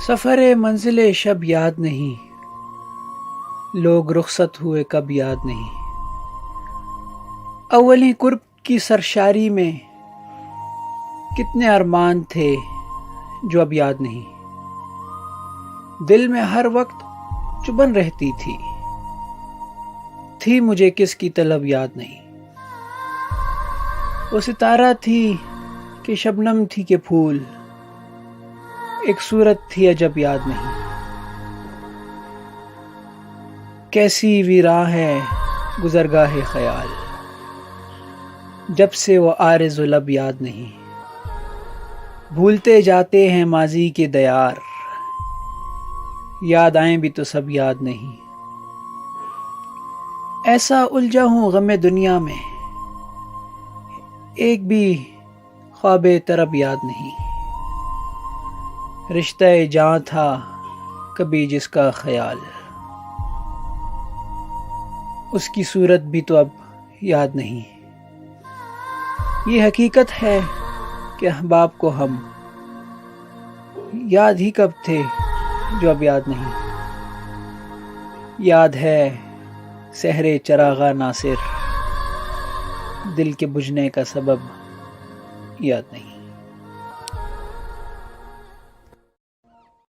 سفر منزل شب یاد نہیں، لوگ رخصت ہوئے کب یاد نہیں۔ اولی قرب کی سرشاری میں کتنے ارمان تھے جو اب یاد نہیں۔ دل میں ہر وقت چبھن رہتی تھی مجھے کس کی طلب یاد نہیں۔ وہ ستارہ تھی کہ شبنم تھی کہ پھول، ایک صورت تھی عجب یاد نہیں۔ کیسی ویراں ہے گزرگاہ خیال، جب سے وہ عارض و لب یاد نہیں۔ بھولتے جاتے ہیں ماضی کے دیار، یاد آئیں بھی تو سب یاد نہیں۔ ایسا الجھا ہوں غم دنیا میں، ایک بھی خواب طرب یاد نہیں۔ رشتہ جاں تھا کبھی جس کا خیال، اس کی صورت بھی تو اب یاد نہیں۔ یہ حقیقت ہے کہ احباب کو ہم یاد ہی کب تھے جو اب یاد نہیں۔ یاد ہے سحر چراغاں ناصر، دل کے بجھنے کا سبب یاد نہیں۔